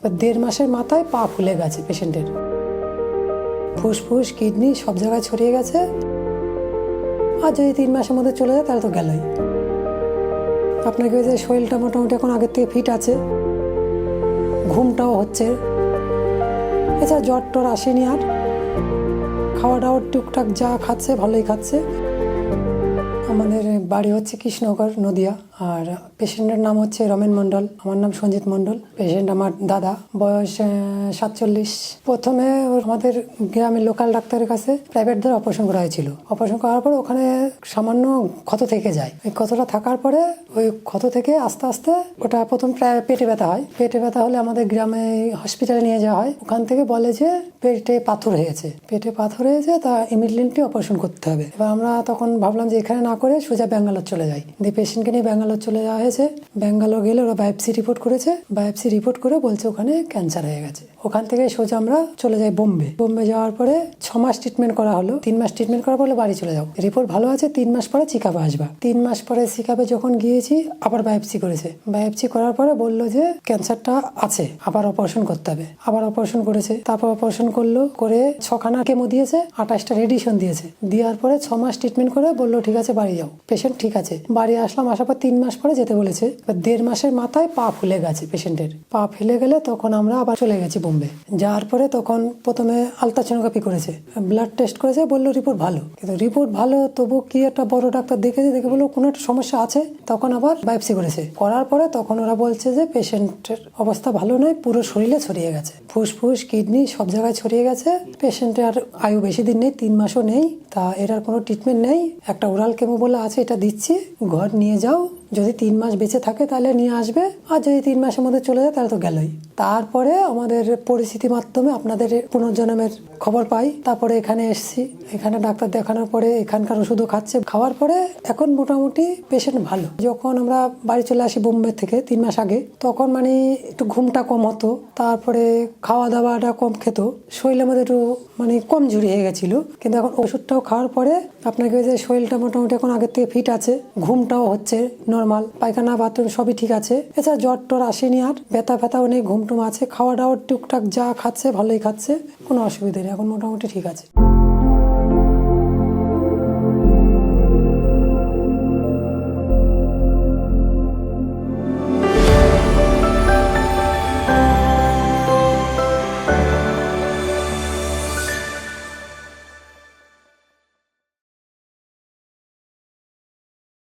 1.5 মাসের মাথায় পা ফুলে গেছে পেশেন্টের, ফুসফুস কিডনি সব জায়গায় ছড়িয়ে গেছে। আর যদি 3 মাসের মধ্যে চলে যায় তাহলে তো গেলই। আপনাকে যে শরীরটা মোটামুটি এখন আগের থেকে ফিট আছে, ঘুমটাও হচ্ছে, এছাড়া জ্বর টর আসেনি, আর খাওয়া দাওয়া টুকটাক যা খাচ্ছে ভালোই খাচ্ছে। আমাদের বাড়ি হচ্ছে কৃষ্ণনগর, নদিয়া। আর পেশেন্টের নাম হচ্ছে রমেন মণ্ডল, আমার নাম সঞ্জিত মণ্ডল। পেশেন্ট আমার দাদা, বয়স 47। প্রথমে আমাদের গ্রামের লোকাল ডাক্তারের কাছে প্রাইভেট ধরে অপারেশন করা হয়েছিল। অপারেশন করার পর ওখানে সামান্য ক্ষত থেকে যায়। ওই ক্ষতটা থাকার পরে ওই ক্ষত থেকে আস্তে আস্তে ওটা প্রথম প্রায় পেটে ব্যথা হয়। পেটে ব্যথা হলে আমাদের গ্রামে হসপিটালে নিয়ে যাওয়া হয়। ওখান থেকে বলে যে পেটে পাথর হয়েছে, তা ইমিডিয়েটলি অপারেশন করতে হবে। এবার আমরা তখন ভাবলাম যে এখানে না করে সোজা ব্যাঙ্গালোর চলে যাই। দিয়ে পেশেন্টকে নিয়ে ব্যাঙ্গালোর চলে যাওয়া হয়েছে। ব্যাঙ্গালোর গেলে ওরা বায়োপসি রিপোর্ট করেছে। বায়োপসি রিপোর্ট করে বলছে ওখানে ক্যান্সার হয়ে গেছে। ওখান থেকে সোজা আমরা চলে যাই বোম্বে। বোম্বে যাওয়ার পরে 6 মাস ট্রিটমেন্ট করা হলো। 3 মাস ট্রিটমেন্ট করার পরে বাড়ি চলে যাও, রিপোর্ট ভালো আছে, 3 মাস পরে চেক আপে আসবা। 3 মাস পরে চেক আপে যখন গিয়েছি আবার বায়োপসি করেছে। বায়োপসি করার পরে বললো যে ক্যান্সারটা আছে, আবার অপারেশন করতে হবে। আবার অপারেশন করেছে। তারপর অপারেশন করলো, করে 6খানা কেমো দিয়েছে, 28টা রেডিয়েশন দিয়েছে। দেওয়ার পরে 6 মাস ট্রিটমেন্ট করে বললো ঠিক আছে বাড়ি যাও। পেশেন্ট ঠিক আছে। বাড়ি আসলাম, আসার পর 3 মাস পরে যেতে বলেছে। 1.5 মাসের মাথায় পা ফুলে গেছে পেশেন্টের। পা ফুলে গেলে তখন আমরা আবার চলে গেছি বোম্বে। যাওয়ার পরে তখন প্রথমে আলট্রাসোনোগ্রাফি করেছে, ব্লাড টেস্ট করেছে, বললো রিপোর্ট ভালো। কিন্তু রিপোর্ট ভালো, তবু কি একটা বড় ডাক্তার দেখে বললো কোনো একটা সমস্যা আছে। তখন আবার বায়োপসি করেছে। করার পরে তখন ওরা বলছে যে পেশেন্টের অবস্থা ভালো নয়, পুরো শরীরে ছড়িয়ে গেছে, ফুসফুস কিডনি সব জায়গায় ছড়িয়ে গেছে। পেশেন্টের আর আয়ু বেশি দিন নেই, 3 মাসও নেই। তা এটার কোনো ট্রিটমেন্ট নেই। একটা ওরাল কেমো বলে আছে, এটা দিচ্ছি, ঘর নিয়ে যাও। যদি 3 মাস বেঁচে থাকে তাহলে নিয়ে আসবে, আর যদি 3 মাসের মধ্যে চলে যায় তাহলে তো গেলই। তারপরে আমাদের পরিস্থিতির মাধ্যমে আপনাদের পুনর্জন্মের খবর পাই। তারপরে এখানে এসেছি। এখানে ডাক্তার দেখানোর পরে এখানকার ওষুধও খাচ্ছে। খাওয়ার পরে এখন মোটামুটি পেশেন্ট ভালো। যখন আমরা বাড়ি চলে আসি বোম্বে থেকে 3 মাস আগে, তখন মানে একটু ঘুমটা কম হতো, তারপরে খাওয়া দাওয়াটা কম খেত, শরীরের মধ্যে একটু মানে কমজোরি হয়ে গেছিল। কিন্তু এখন ওষুধটাও খাওয়ার পরে আপনাকে যে শরীরটা মোটামুটি এখন আগের থেকে ফিট আছে, ঘুমটাও হচ্ছে নর্মাল, পায়খানা বাথরুম সবই ঠিক আছে। এছাড়া জ্বর টর আসেনি, আর ব্যথা ফ্যাথাও নেই, ঘুমটুম আছে, খাওয়া দাওয়া টুকটাক যা খাচ্ছে ভালোই খাচ্ছে, কোনো অসুবিধা নেই, এখন মোটামুটি ঠিক আছে।